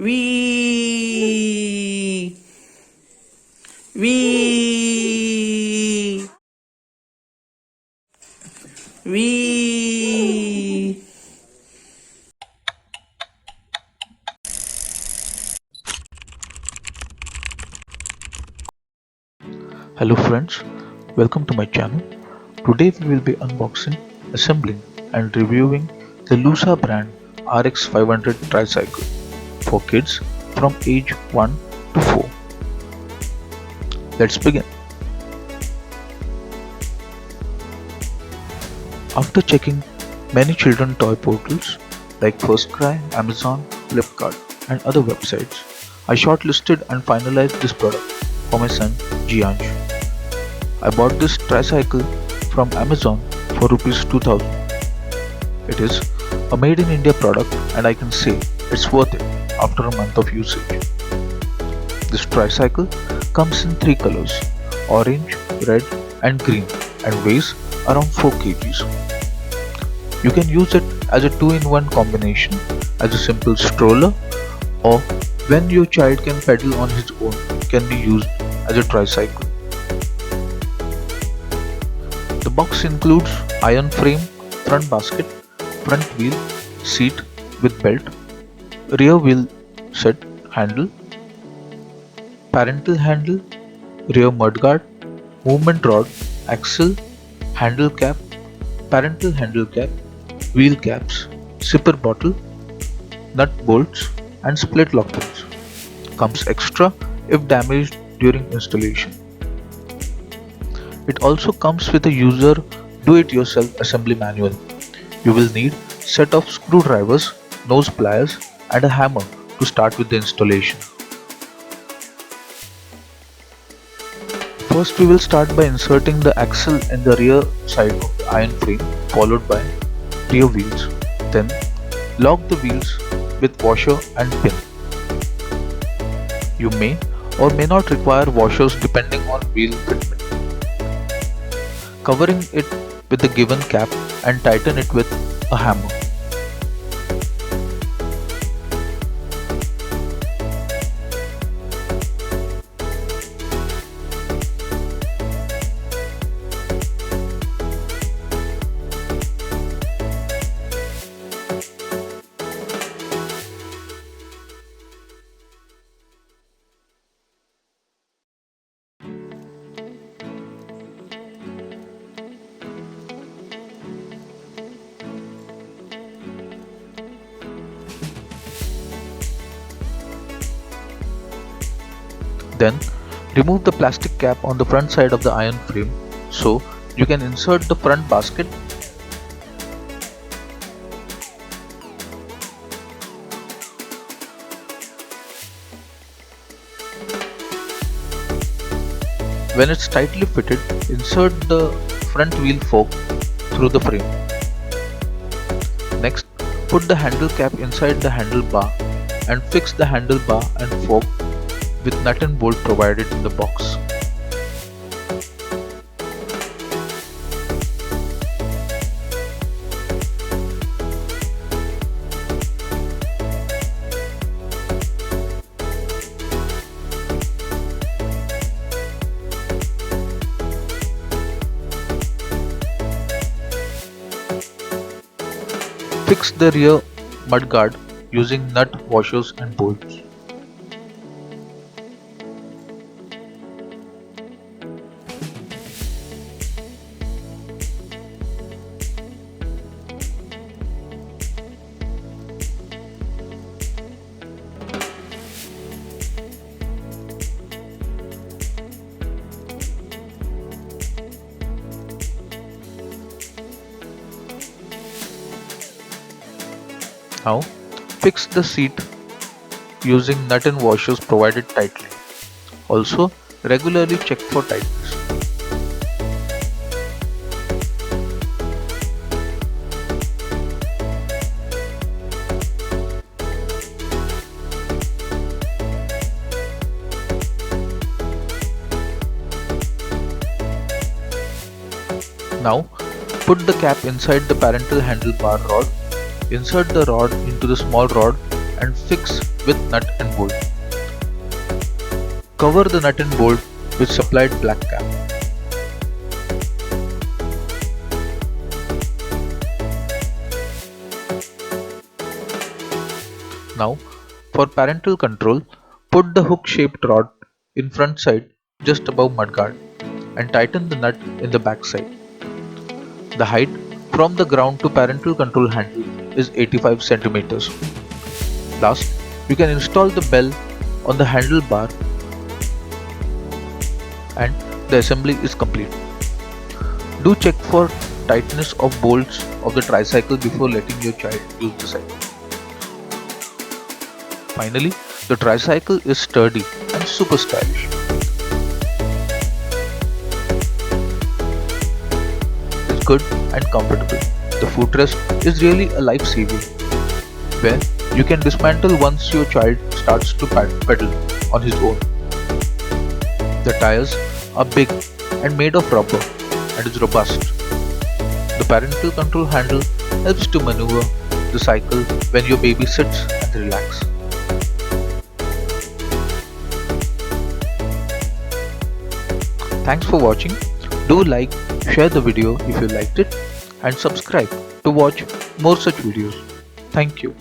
Wee! Wee! Wee! Hello friends, welcome to my channel. Today we will be unboxing, assembling and reviewing the LUUSA brand RX 500 Tricycle for kids from age 1 to 4. Let's begin. After checking many children toy portals like FirstCry, Amazon, Flipkart and other websites, I shortlisted and finalized this product for my son Gianj. I bought this tricycle from Amazon for Rs 2000. It is a made in India product and I can say it's worth it after a month of usage. This tricycle comes in 3 colors, orange, red and green, and weighs around 4 kgs. You can use it as a 2-in-1 combination as a simple stroller, or when your child can pedal on his own, can be used as a tricycle. The box includes iron frame, front basket, front wheel, seat with belt, rear wheel set handle, parental handle, rear mudguard, movement rod, axle, handle cap, parental handle cap, wheel caps, zipper bottle, nut bolts and split lock pins. Comes extra if damaged during installation. It also comes with a user do-it-yourself assembly manual. You will need set of screwdrivers, nose pliers and a hammer to start with the installation. First we will start by inserting the axle in the rear side of the iron frame, followed by rear wheels. Then lock the wheels with washer and pin. You may or may not require washers depending on wheel fitment. Covering it with the given cap and tighten it with a hammer. Then remove the plastic cap on the front side of the iron frame so you can insert the front basket. When it's tightly fitted, insert the front wheel fork through the frame. Next, put the handle cap inside the handlebar and fix the handlebar and fork with nut and bolt provided in the box. Fix the rear mudguard using nut, washers and bolts. Now, fix the seat using nut and washers provided tightly. Also, regularly check for tightness. Now, put the cap inside the parental handlebar rod. Insert the rod into the small rod and fix with nut and bolt. Cover the nut and bolt with supplied black cap. Now, for parental control, put the hook-shaped rod in front side just above mudguard and tighten the nut in the back side. The height from the ground to parental control handle is 85 centimeters. Last, you can install the bell on the handlebar and the assembly is complete. Do check for tightness of bolts of the tricycle before letting your child use the cycle. Finally, the tricycle is sturdy and super stylish. It's good and comfortable. The footrest is really a lifesaver, where you can dismantle once your child starts to pedal on his own. The tires are big and made of rubber and is robust. The parental control handle helps to maneuver the cycle when your baby sits and relaxes. Thanks for watching. Do like, share the video if you liked it, and subscribe to watch more such videos. Thank you.